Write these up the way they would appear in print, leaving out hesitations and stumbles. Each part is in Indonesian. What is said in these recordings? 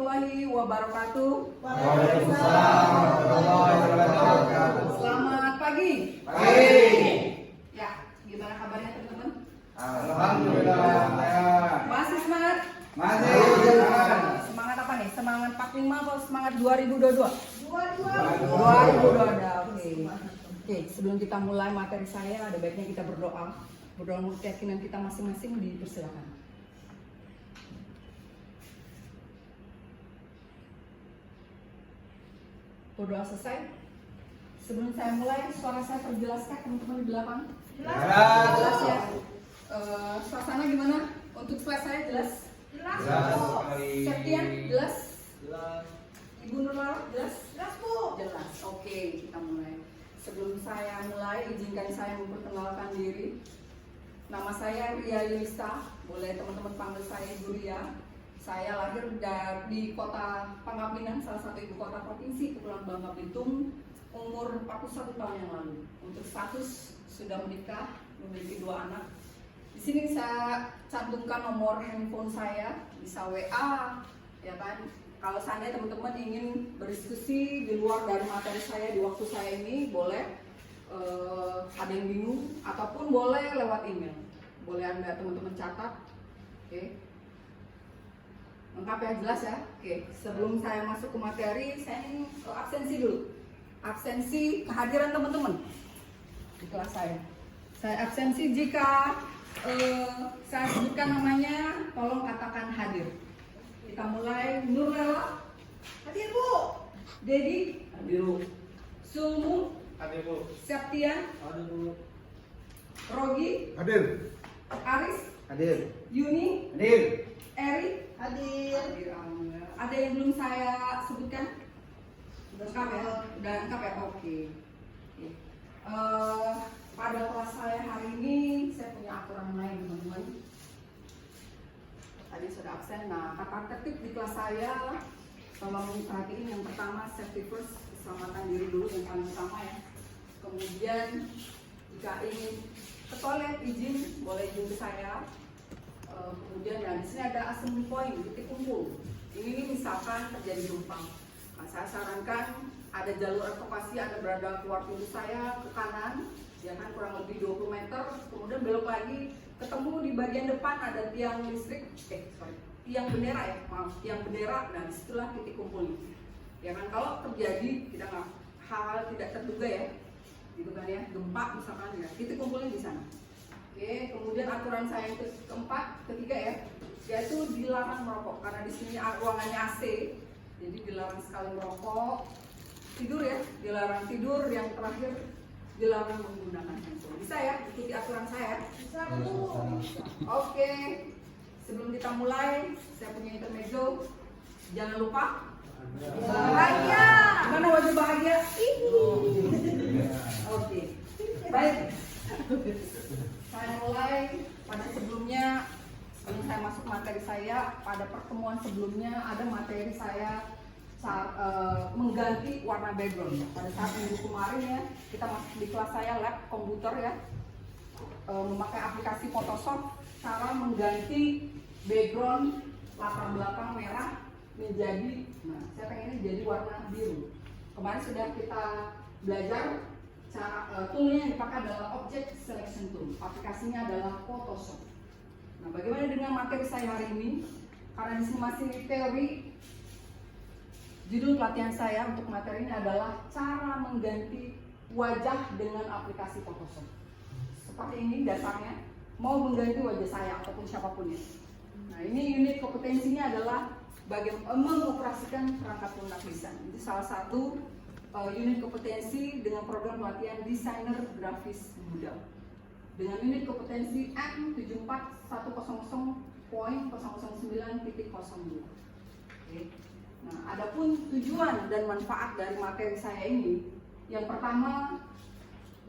warahmatullahi wabarakatuh. Waalaikumsalam warahmatullahi wabarakatuh. Selamat pagi. Pagi. Ya, gimana kabarnya teman-teman? Alhamdulillah. Masih semangat? Masih semangat. Semangat apa nih? Semangat 45 atau semangat 2022? 2022. Oke, sebelum kita mulai materi saya, ada baiknya kita berdoa. Berdoa menurut keyakinan kita masing-masing, dipersilakan. Berdoa selesai. Sebelum saya mulai, suara saya terjelaskah teman-teman di belakang? Jelas ya. Suasana gimana? Untuk suara saya jelas? Jelas. Septian jelas? Jelas. Ibu Nurul jelas? Jelas, Bu. Jelas. Oke, kita mulai. Sebelum saya mulai, izinkan saya memperkenalkan diri. Nama saya Ria Yulista. Boleh teman-teman panggil saya Ibu Ria. Saya lahir di kota Pangkal Pinang, salah satu ibu kota provinsi Kepulauan Bangka Belitung, umur 41 tahun yang lalu. Untuk status sudah menikah, memiliki 2 anak. Di sini saya cantumkan nomor handphone saya, bisa WA, ya kan. Kalau seandainya teman-teman ingin berdiskusi di luar dari materi saya di waktu saya ini, boleh ada yang bingung, ataupun boleh lewat email. Boleh Anda teman-teman catat. Oke. Lengkap ya, jelas ya? Oke, sebelum saya masuk ke materi, saya ingin absensi dulu. Absensi kehadiran teman-teman di kelas saya. Saya absensi jika saya sebutkan namanya, tolong katakan hadir. Kita mulai. Nurlela Hadir, Bu. Dedi hadir. Sumu Hadir, Bu. Septian Hadir, Bu. Rogi Hadir. Aris Hadir. Yuni Hadir. Eri Hadir. hadir. Alhamdulillah. Ada yang belum saya sebutkan? Udah lengkap ya? Udah lengkap ya? Oke. Pada kelas saya hari ini saya punya aturan lain teman-teman. Tadi sudah absen. Nah, kata tertib di kelas saya, tolong perhatiin yang pertama safety first, keselamatan diri dulu yang paling utama ya. Kemudian jika ingin ke toilet izin, boleh izin ke saya. Kemudian ya di sini ada assembly point, titik kumpul. Ini misalkan terjadi gempa. Nah, saya sarankan ada jalur evakuasi, Anda berada keluar pintu saya ke kanan, ya kan, kurang lebih 20 meter. Kemudian belok lagi, ketemu di bagian depan ada tiang listrik, tiang bendera ya, maaf, tiang bendera. Nah, disitulah titik kumpulnya. Ya kan, kalau terjadi hal tidak terduga ya, gitu kan ya, gempa misalkan ya, titik kumpulnya di sana. Oke, kemudian aturan saya yang ketiga ya, yaitu dilarang merokok karena di sini ruangannya AC, jadi dilarang sekali merokok. Tidur ya, dilarang tidur. Yang terakhir, dilarang menggunakan handphone. Bisa ya, ikuti aturan saya. Bisa, Bu. Oke, sebelum kita mulai, saya punya intermezzo. Jangan lupa Bahagia. Gimana wajah bahagia? Oke, baik. Saya mulai. Sebelum saya masuk materi saya, pada pertemuan sebelumnya ada materi saya mengganti warna background. Pada saat minggu kemarin ya, kita masuk di kelas saya lab komputer ya, memakai aplikasi Photoshop, cara mengganti background latar belakang merah menjadi, nah saya pengennya jadi warna biru. Kemarin sudah kita belajar cara toolnya yang dipakai adalah Object Selection Tool, aplikasinya adalah Photoshop. Nah, bagaimana dengan materi saya hari ini? Karena di sini masih teori, judul pelatihan saya untuk materi ini adalah cara mengganti wajah dengan aplikasi Photoshop. Seperti ini dasarnya, mau mengganti wajah saya ataupun siapapun ya. Nah, ini unit kompetensinya adalah bagaimana mengoperasikan perangkat lunak desain. Itu salah satu unit kompetensi dengan program pelatihan desainer grafis muda. Dengan unit kompetensi M74100.009.02. Oke. Nah, adapun tujuan dan manfaat dari materi saya ini, yang pertama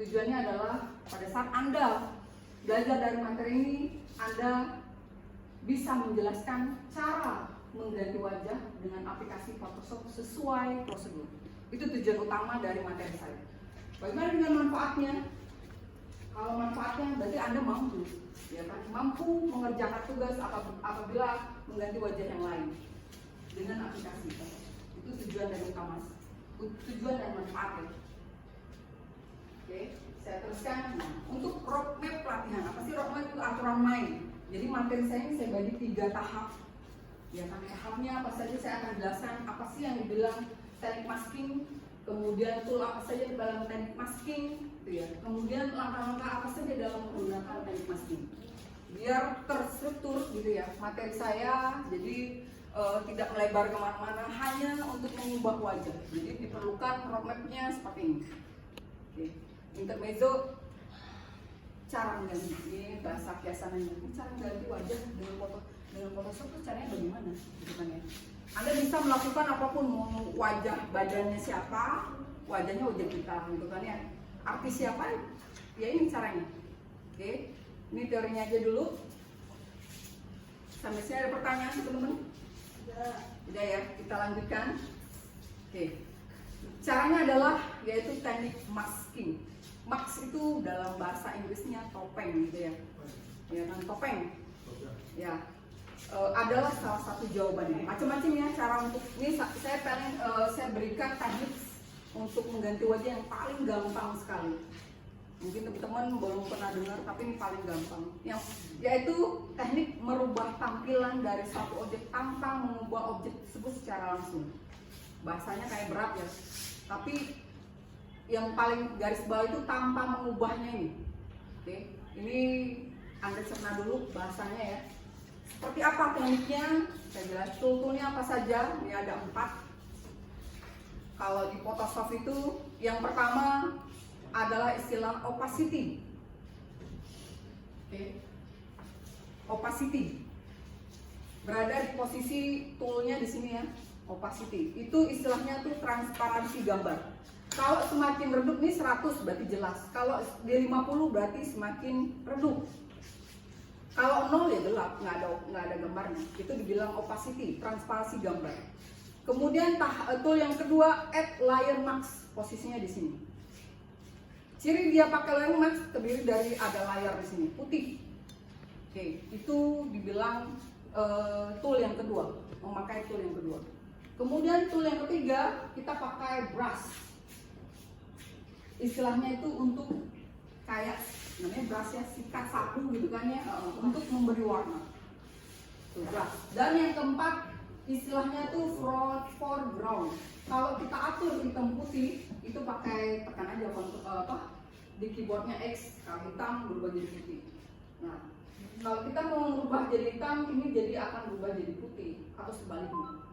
tujuannya adalah pada saat Anda belajar dari materi ini, Anda bisa menjelaskan cara mengganti wajah dengan aplikasi Photoshop sesuai prosedur. Itu tujuan utama dari materi saya. Bagaimana dengan manfaatnya? Kalau manfaatnya berarti Anda mampu, ya kan? Mampu mengerjakan tugas apabila mengganti wajah yang lain dengan aplikasikan. Itu tujuan dan utama, tujuan dan manfaatnya. Oke, saya teruskan. Nah, untuk roadmap pelatihan, apa sih roadmap? Itu aturan main. Jadi materi saya ini saya bagi 3 tahap. Ya kan, tahapnya apa saja saya akan jelaskan. Apa sih yang dibilang teknik masking, kemudian tool apa saja di dalam teknik masking, gitu ya. Kemudian langkah-langkah apa saja dalam menggunakan teknik masking. Biar terstruktur gitu ya materi saya, jadi tidak melebar kemana-mana, hanya untuk mengubah wajah. Jadi diperlukan roadmapnya seperti ini. Oke. Intermezzo, cara mengganti, ini bahasa kiasannya, cara mengganti wajah dengan Photoshop itu caranya bagaimana? Gitu kan ya. Anda bisa melakukan apapun, mau wajah badannya siapa, wajahnya wajah kita, gitu kan ya. Artis siapa? Ya ini caranya. Oke. Ini teorinya aja dulu. Sampai sini ada pertanyaan teman-teman? Udah ya, kita lanjutkan. Oke. Caranya adalah yaitu teknik masking. Mask itu dalam bahasa Inggrisnya topeng gitu ya. Ya kan, topeng. Ya. Adalah salah satu jawabannya. Macam-macam ya cara untuk ini saya berikan teknik untuk mengganti wajah yang paling gampang sekali. Mungkin teman-teman belum pernah dengar, tapi ini paling gampang. Yaitu teknik merubah tampilan dari satu objek tanpa mengubah objek tersebut secara langsung. Bahasanya kayak berat ya, tapi yang paling garis bawah itu tanpa mengubahnya ini. Oke, ini Anda cerna dulu bahasanya ya. Seperti apa tekniknya? Saya jelas tool-toolnya apa saja. Ini ada 4. Kalau di Photoshop itu yang pertama adalah istilah opacity. Oke. Opacity berada di posisi toolnya di sini ya. Opacity itu istilahnya tuh transparansi gambar. Kalau semakin redup nih 100 berarti jelas. Kalau di 50 berarti semakin redup. Kalau 0 ya gelap, nggak ada gambarnya. Itu dibilang opacity, transparansi gambar. Kemudian tool yang kedua, add layer mask, posisinya di sini. Ciri dia pakai layer mask terdiri dari ada layar di sini putih. Oke, itu dibilang tool yang kedua, memakai tool yang kedua. Kemudian tool yang ketiga kita pakai brush. Istilahnya itu untuk kayak namanya brush ya, sikat sapu gitu kan ya, untuk memberi warna. Tuh, brush. Dan yang keempat istilahnya itu foreground. Kalau kita atur hitam putih itu pakai tekan aja di keyboardnya X, kalau hitam berubah jadi putih. Nah, kalau kita mau merubah jadi hitam, ini jadi akan berubah jadi putih atau sebaliknya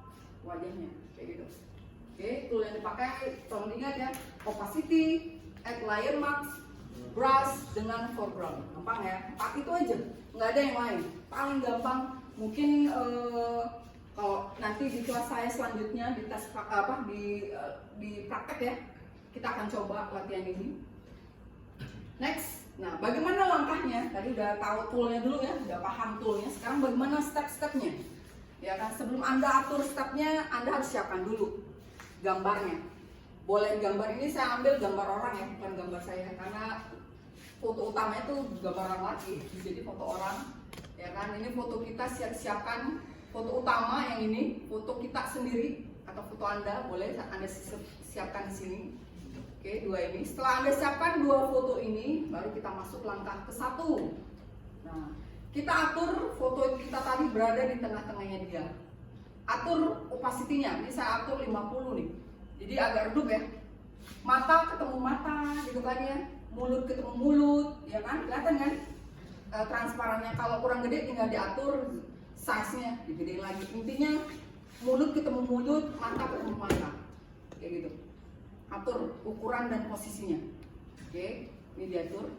wajahnya kayak gitu. Oke, tool yang dipakai tolong ingat ya, opacity, add layer mask, brush dengan foreground. Gampang ya, 4 itu aja, nggak ada yang lain. Paling gampang mungkin kalau nanti di kelas saya selanjutnya di tes di praktek ya, kita akan coba latihan ini. Next, nah bagaimana langkahnya? Tadi udah tahu toolnya dulu ya, udah paham toolnya. Sekarang bagaimana step-stepnya? Ya kan, sebelum Anda atur stepnya, Anda harus siapkan dulu gambarnya. Boleh gambar ini saya ambil gambar orang ya, bukan gambar saya, karena foto utamanya itu gambar orang lagi, jadi foto orang. Ya kan, ini foto kita siapkan. Foto utama yang ini, foto kita sendiri atau foto Anda, boleh Anda siapkan di sini. Oke, 2 ini. Setelah Anda siapkan 2 foto ini, baru kita masuk langkah ke 1. Nah, kita atur foto kita tadi berada di tengah-tengahnya dia. Atur opacity-nya, ini saya atur 50 nih. Jadi agak redup ya. Mata ketemu mata, gitu kan ya. Mulut ketemu mulut, ya kan? Kelihatan kan? Transparannya. Kalau kurang gede tinggal diatur size-nya, digedein lagi. Intinya mulut ketemu mulut, mata ketemu mata. Kayak gitu. Atur ukuran dan posisinya. Oke, ini diatur.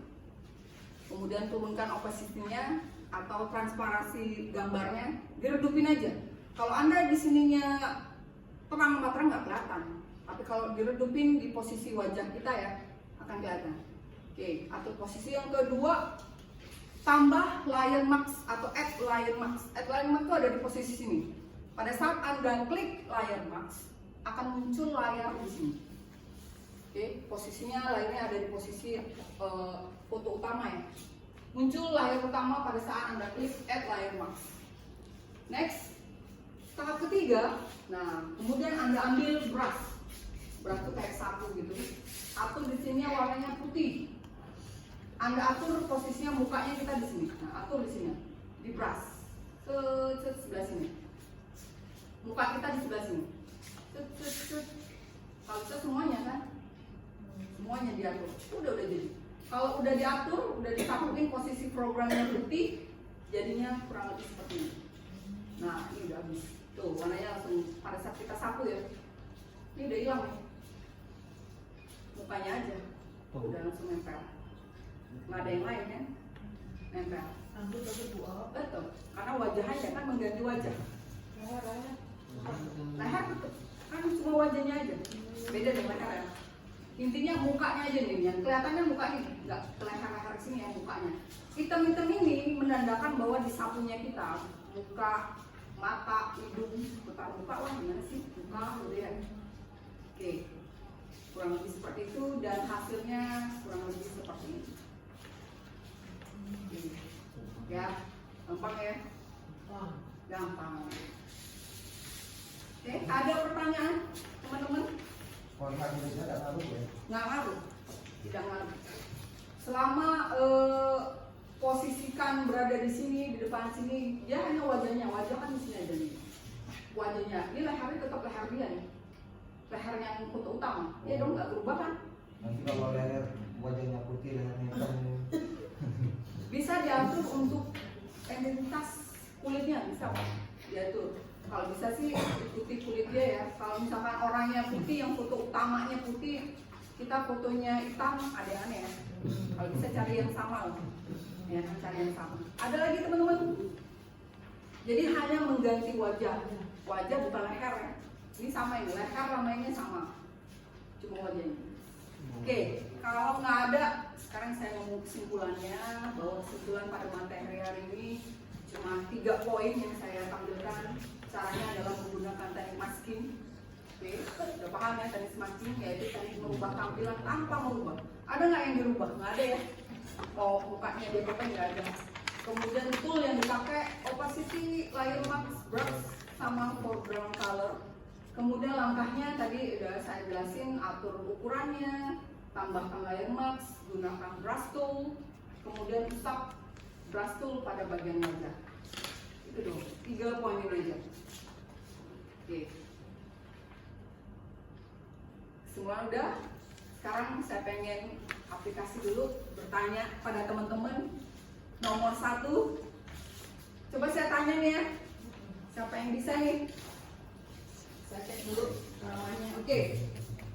Kemudian turunkan opacity-nya atau transparansi gambarnya, diredupin aja. Kalau Anda di sininya terang nggak kelihatan. Tapi kalau diredupin di posisi wajah kita ya, akan kelihatan. Oke, atur posisi yang kedua, tambah layer mask atau add layer mask. Add layer mask itu ada di posisi sini. Pada saat Anda klik layer mask, akan muncul layar di sini. Oke, posisinya layarnya ada di posisi foto utama ya. Muncul layar utama pada saat Anda klik add layer mask. Next, Tahap ketiga, nah kemudian Anda ambil brush. Brush itu kayak sapu gitu. Atur di sini warnanya putih. Anda atur posisinya mukanya kita di sini. Nah, atur di sini. Di brush. Ke sebelah sini. Muka kita di sebelah sini. Kalau bisa semuanya kan? Semuanya diatur. Udah jadi. Kalau udah diatur, udah disapuin posisi programnya putih, jadinya kurang lebih seperti ini. Nah, ini udah habis. Tuh, warnanya langsung pada saat kita sapu ya. Ini udah hilang nih. Mukanya aja. Udah langsung nempel. Nggak ada yang lain kan? Nempel. Rambut berdua. Betul. Karena wajahnya kan mengganti wajah. Leher tetap. Kan cuma wajahnya aja. Beda dengan leher ya. Intinya mukanya aja nih, yang kelihatannya mukanya nggak ke leher-leher sini ya mukanya. Hitam-hitam ini menandakan bahwa di sapunya kita muka, mata, hidung, putar muka lah gimana sih muka udah ya. Oke, kurang lebih seperti itu dan hasilnya kurang lebih seperti ini. Oke. Ya, gampang ya, gampang. Oke, ada pertanyaan teman-teman? Warna Indonesia tak tahu ya. Nggak ngaruh, tidak ngaruh. Selama posisikan berada di sini, di depan sini, dia hanya wajah kan di sini aja nih. Wajahnya, ini lehernya tetap leher dia nih, leher yang foto utama. Ya dong nggak berubah kan? Nanti kalau leher wajahnya putih lehernya hitam. Bisa diatur untuk identitas kulitnya bisa diatur. Kalau bisa sih putih kulit dia ya. Kalau misalkan orangnya putih, yang foto utamanya putih, kita fotonya hitam, ada yang aneh ya. Kalau bisa cari yang sama loh. Ya, cari yang sama. Ada lagi teman-teman. Jadi hanya mengganti wajah. Wajah bukan leher ya. Ini sama ini, leher sama ini sama. Cuma wajahnya. Oke, kalau nggak ada, sekarang saya ngomong kesimpulannya bahwa kesimpulan pada materi hari ini cuma 3 poin yang saya tampilkan. Caranya adalah menggunakan teknik masking. Oke, udah paham ya teknik masking, yaitu teknik merubah tampilan tanpa merubah. Ada nggak yang dirubah? Nggak ada ya. Oh, mukanya dia pakai nggak ada. Kemudian tool yang dipakai opacity, layer mask, brush, sama foreground color. Kemudian langkahnya tadi udah saya jelasin, atur ukurannya, tambahkan layer mask, gunakan brush tool, kemudian stop brush tool pada bagian wajah. Itu dong, 3 poin ini aja. Oke. Semua udah. Sekarang saya pengen aplikasi dulu, bertanya pada teman-teman. Nomor 1. Coba saya tanya nih ya. Siapa yang bisa nih? Saya cek dulu namanya. Oke.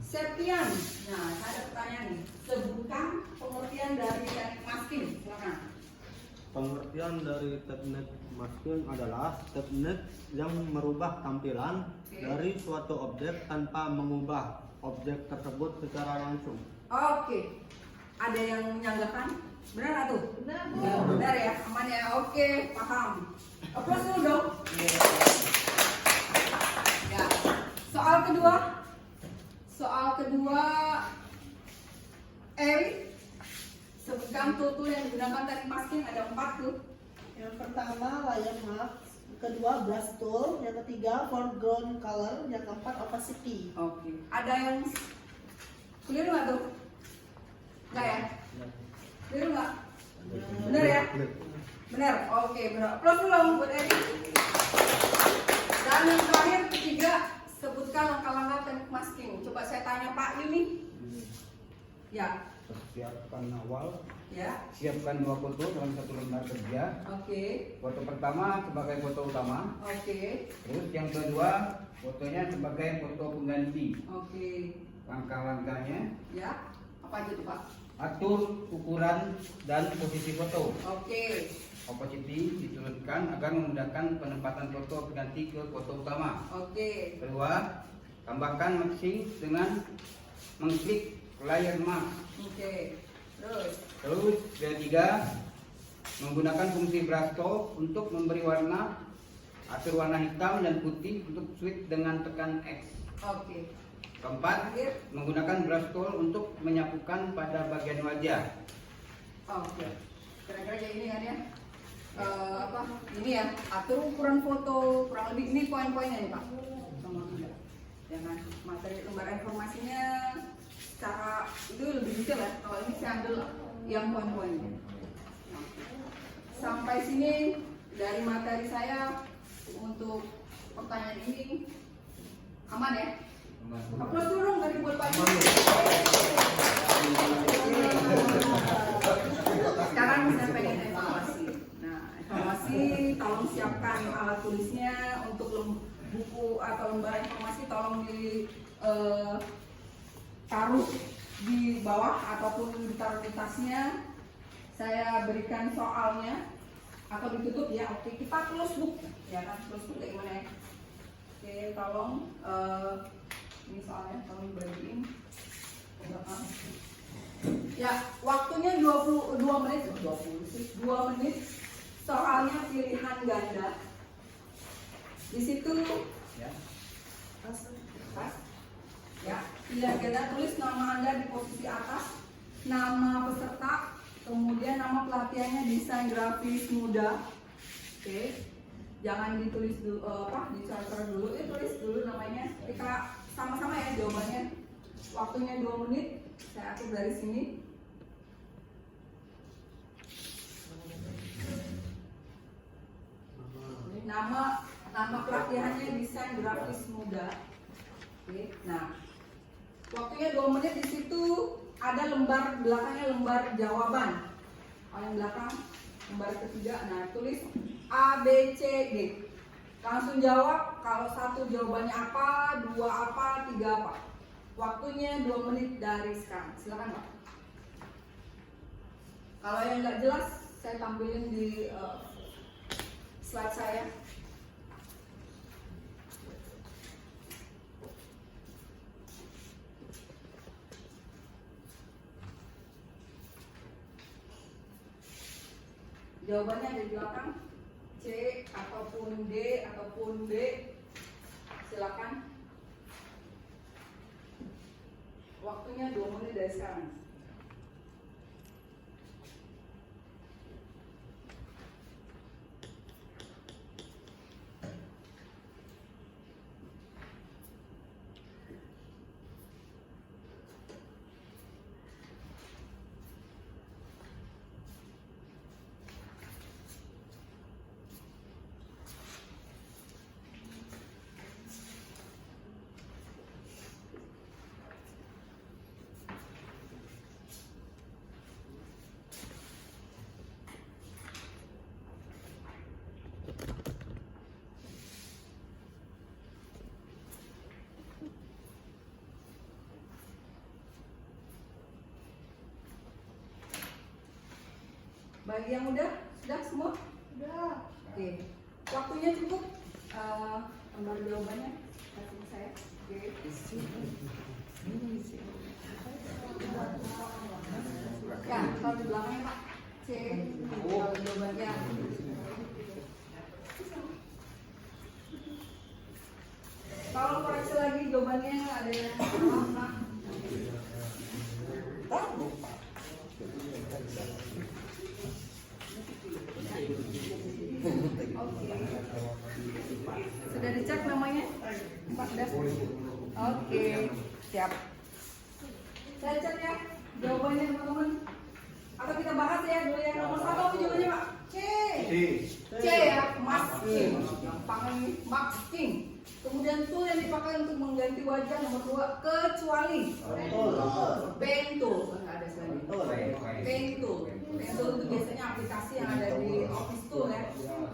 Septian. Nah, saya ada pertanyaan nih. Sebutkan pengertian dari teknik masking. Silakan. Pengertian dari teknik masking adalah teknik yang merubah tampilan dari suatu objek tanpa mengubah objek tersebut secara langsung. Oke. Ada yang menyanggakan? Benar nggak tuh? Benar. Ya, benar ya, aman ya. Oke, paham. Aplaus dulu dong. Ya. Soal kedua, Eri, sebutkan tool yang digunakan teknik masking, ada 4 tuh. Yang pertama layer mask, kedua brush tool, yang ketiga foreground color, yang keempat opacity. Oke. Ada yang clear nggak tuh? Nggak ya? Clear nggak? Benar ya? Benar. Oke, benar. Aplaus dulu dong buat Eri. Dan yang terakhir ketiga, sebutkan langkah-langkah teknik masking. Coba saya tanya Pak Yuni. Ya. Persiapkan awal, Ya. siapkan 2 foto dalam 1 lembar kerja. Oke. Foto pertama sebagai foto utama, Oke. terus yang kedua fotonya sebagai foto pengganti. Oke. Langkah-langkahnya, Ya. Apa aja tuh Pak? atur ukuran dan posisi foto. Oke. Opacity diturunkan agar memudahkan penempatan foto pengganti ke foto utama. Oke. Kedua, tambahkan mixing dengan mengklik layer mask. Oke. Terus yang ketiga, menggunakan fungsi brush tool untuk memberi warna, atur warna hitam dan putih untuk switch dengan tekan X. Oke. Keempat, Terakhir. menggunakan brush tool untuk menyapukan pada bagian wajah. Oke. Kira-kira kayak ini kan ya? ini ya, atur ukuran foto, kurang lebih ini poin-poinnya nih Pak. Ya kan, materi lembar informasinya secara itu lebih detail ya. Kalau ini saya ambil yang poin-poinnya. Sampai sini dari materi saya untuk pertanyaan ini aman ya? Aplaus dulu dari buat Pak. Sekarang saya pengen evaluasi. Nah, evaluasi tolong siapkan alat tulisnya untuk buku atau lembar informasi tolong taruh di bawah ataupun ditaruh di tasnya. Saya berikan soalnya atau ditutup ya. Oke, kita close book ya kan, close book kayak gimana ya? Oke, tolong ini soalnya tolong bagiin. Ya, waktunya 2 menit, 2 menit. Soalnya pilihan ganda. Di situ Ya. pas. Ya, pilihan ganda, tulis nama Anda di posisi atas, nama peserta, kemudian nama pelatihannya desain grafis muda. Oke. Jangan ditulis dulu dicatat dulu, tulis dulu namanya. Kita sama-sama ya jawabannya. Waktunya 2 menit. Saya atur dari sini. Ini nama pelatihannya desain grafis muda. Oke. Nah, waktunya 2 menit. Di situ ada lembar belakangnya, lembar jawaban. Paling belakang lembar ketiga. Nah, tulis A, B, C, D. Langsung jawab. Kalau 1 jawabannya apa, 2 apa, 3 apa. Waktunya 2 menit dari sekarang. Silakan Pak. Kalau yang nggak jelas, saya tampilin di slide saya. Jawabannya ada di belakang. C ataupun D ataupun B. Silakan. Waktunya 2 menit dari sekarang. Bagi yang udah semua? Udah. Oke. Waktunya cukup. Lembar jawabannya kasih saya. Oke. Ya, kalau di belakangnya Pak. C. Kalau jawabannya. Kalau koreksi lagi jawabannya ada yang salah Pak. Sudah dicek namanya? Pak Dah? Oke, siap. Saya cek ya jawabannya teman-teman. Atau kita bahas ya dulu yang nomor 1 apa jawabannya Pak? C. C ya, masking. Gampang ini, masking. Kemudian tool yang dipakai untuk mengganti wajah nomor 2 kecuali pen tool. Enggak ada selain pen tool. Pen tool itu biasanya aplikasi yang ada di Office tool ya.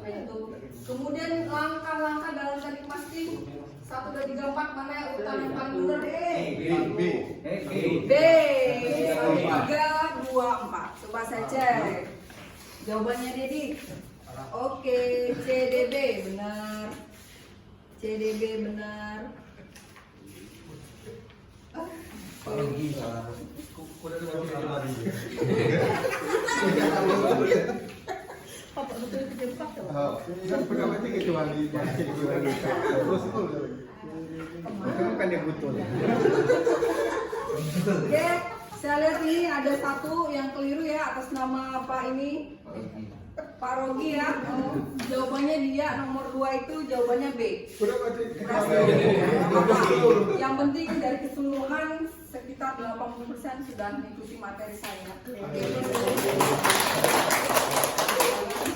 Pen tool. Kemudian langkah-langkah dalam teknik masking 1, 2, 3, 4 mana urutan yang paling benar? B. 3, 2, 4. Coba saya cek. Jawabannya Dedi. Oke, CDB benar. CDB benar. Apalagi salah. Papa betul itu jebak tuh. Bukan dia betul. Oke, saya lihat nih ada 1 yang keliru ya atas nama Pak ini. Pak Rogi ya, jawabannya dia nomor 2 itu jawabannya B. Yang penting dari keseluruhan sekitar 80% sudah mengikuti materi saya.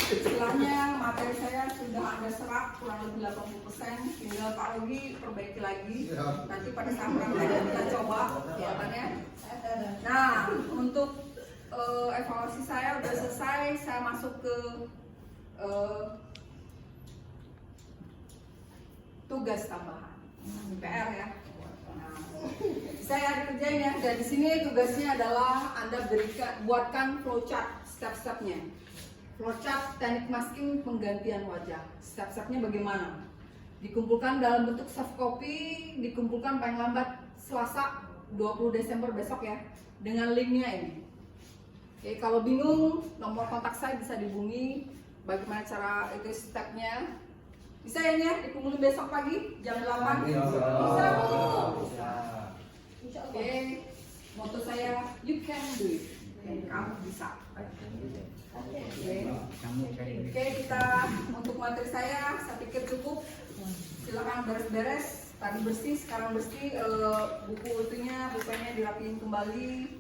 Istilahnya materi saya sudah ada serap kurang lebih 80%, tinggal Pak Rogi perbaiki lagi. Nanti pada saat praktek kita coba jawabannya. Nah, untuk evaluasi saya udah selesai, saya masuk ke tugas tambahan PR ya. Nah, saya kerjain ya. Dan di sini tugasnya adalah Anda buatkan flowchart step-stepnya. Flowchart teknik masking penggantian wajah. Step-stepnya bagaimana? Dikumpulkan dalam bentuk soft copy, dikumpulkan paling lambat Selasa 20 Desember besok ya, dengan linknya ini. Oke, kalau bingung, nomor kontak saya bisa dihubungi. Bagaimana cara itu stepnya? Bisa ya nih ya, dikumpulin besok pagi jam 8? Bisa. Oke, moto saya, you can do it. Kamu bisa. Oke, kita untuk materi saya pikir cukup. Silakan beres-beres. Tadi bersih, sekarang bersih. Bukunya dirapiin kembali.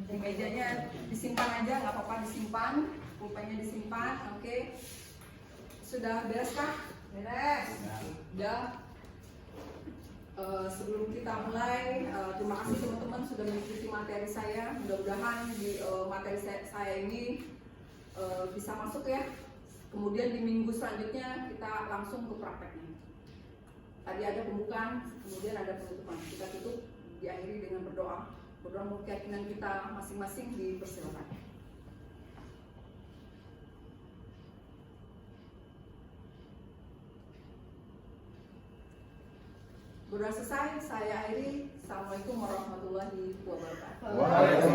Di mejanya disimpan aja, nggak apa-apa disimpan. Pulpennya disimpan, oke. Sudah beres kah? Beres. Udah. Sebelum kita mulai, terima kasih teman-teman sudah mengikuti materi saya. Mudah-mudahan di materi saya ini bisa masuk ya. Kemudian di minggu selanjutnya kita langsung ke prakteknya. Tadi ada pembukaan, kemudian ada penutupan. Kita tutup diakhiri dengan berdoa. Berdoa menurut keyakinan kita masing-masing, dipersilakan. Berdoa selesai, saya akhiri. Assalamualaikum warahmatullahi wabarakatuh.